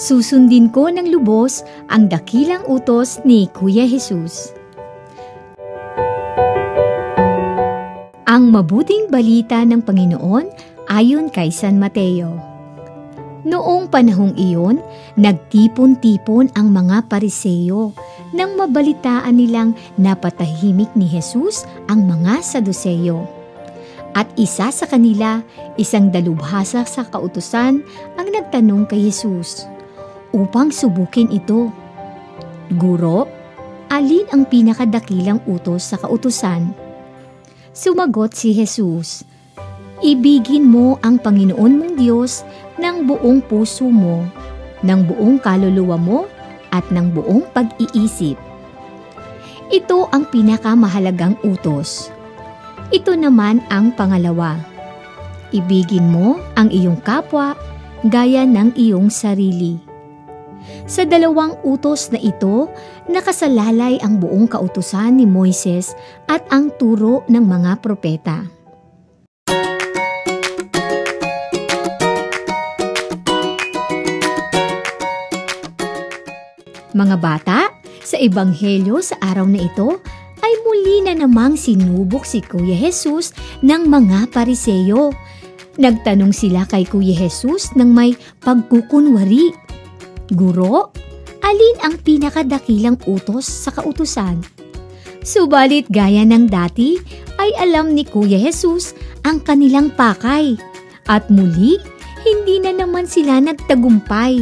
Susundin ko ng lubos ang dakilang utos ni Kuya Jesus. Ang mabuting balita ng Panginoon ayon kay San Mateo. Noong panahong iyon, nagtipon-tipon ang mga Pariseo nang mabalitaan nilang napatahimik ni Jesus ang mga Saduseyo. At isa sa kanila, isang dalubhasa sa kautusan, ang nagtanong kay Jesus upang subukin ito. Guro, alin ang pinakadakilang utos sa kautusan? Sumagot si Jesus, ibigin mo ang Panginoon mong Diyos ng buong puso mo, ng buong kaluluwa mo, at ng buong pag-iisip. Ito ang pinakamahalagang utos. Ito naman ang pangalawa. Ibigin mo ang iyong kapwa gaya ng iyong sarili. Sa dalawang utos na ito, nakasalalay ang buong kautusan ni Moises at ang turo ng mga propeta. Mga bata, sa Ebanghelyo sa araw na ito ay muli na namang sinubok si Kuya Jesus ng mga Pariseo. Nagtanong sila kay Kuya Jesus ng may pagkukunwari. Guro, alin ang pinakadakilang utos sa kautusan? Subalit gaya ng dati ay alam ni Kuya Jesus ang kanilang pakay at muli hindi na naman sila nagtagumpay.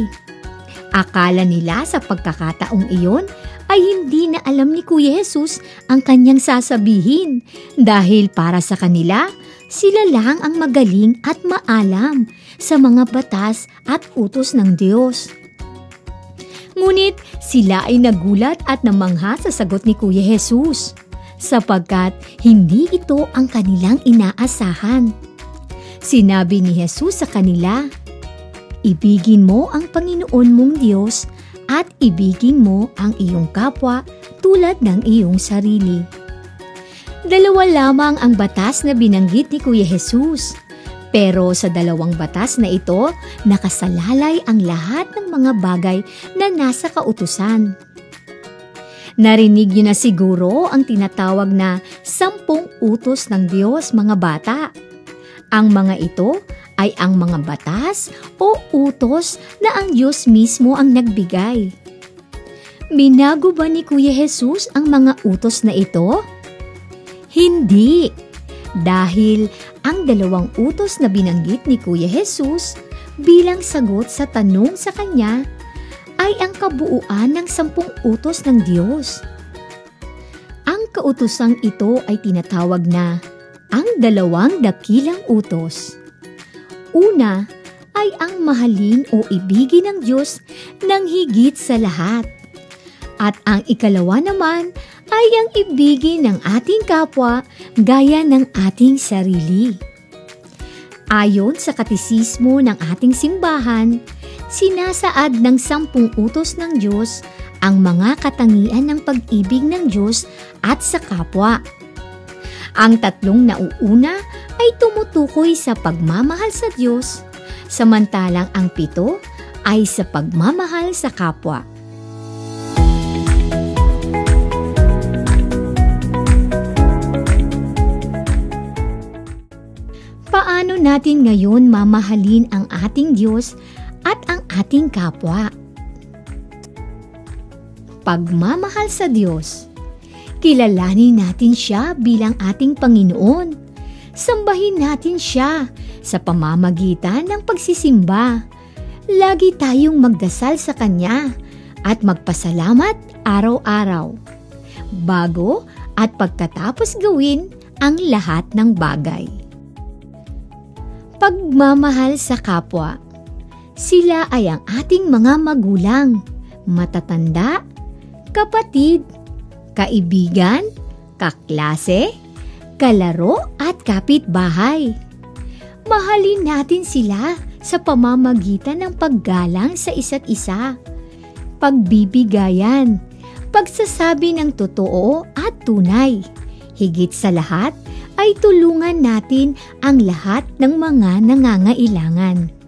Akala nila sa pagkakataong iyon ay hindi na alam ni Kuya Jesus ang kanyang sasabihin dahil para sa kanila, sila lang ang magaling at maalam sa mga batas at utos ng Diyos. Ngunit sila ay nagulat at namangha sa sagot ni Kuya Jesus sapagkat hindi ito ang kanilang inaasahan. Sinabi ni Jesus sa kanila, ibigin mo ang Panginoon mong Diyos at ibigin mo ang iyong kapwa tulad ng iyong sarili. Dalawa lamang ang batas na binanggit ni Kuya Jesus. Pero sa dalawang batas na ito, nakasalalay ang lahat ng mga bagay na nasa kautusan. Narinig niyo na siguro ang tinatawag na 10 utos ng Diyos, mga bata. Ang mga ito ay ang mga batas o utos na ang Diyos mismo ang nagbigay. Binago ba ni Kuya Jesus ang mga utos na ito? Hindi! Dahil ang dalawang utos na binanggit ni Kuya Jesus bilang sagot sa tanong sa kanya ay ang kabuuan ng 10 utos ng Diyos. Ang kautosang ito ay tinatawag na ang 2 dakilang utos. Una ay ang mahalin o ibigin ng Diyos ng higit sa lahat. At ang ikalawa naman ay ang ibigin ng ating kapwa gaya ng ating sarili. Ayon sa katisismo ng ating simbahan, sinasaad ng 10 utos ng Diyos ang mga katangian ng pag-ibig ng Diyos at sa kapwa. Ang 3 nauuna ay tumutukoy sa pagmamahal sa Diyos, samantalang ang 7 ay sa pagmamahal sa kapwa. Paano natin ngayon mamahalin ang ating Diyos at ang ating kapwa? Pagmamahal sa Diyos. Kilalanin natin Siya bilang ating Panginoon. Sambahin natin Siya sa pamamagitan ng pagsisimba. Lagi tayong magdasal sa Kanya at magpasalamat araw-araw, bago at pagkatapos gawin ang lahat ng bagay. Pagmamahal sa kapwa. Sila ay ang ating mga magulang, matatanda, kapatid, kaibigan, kaklase, kalaro at kapitbahay. Mahalin natin sila sa pamamagitan ng paggalang sa isa't isa, pagbibigayan, pagsasabi ng totoo at tunay. Higit sa lahat ay tulungan natin ang lahat ng mga nangangailangan.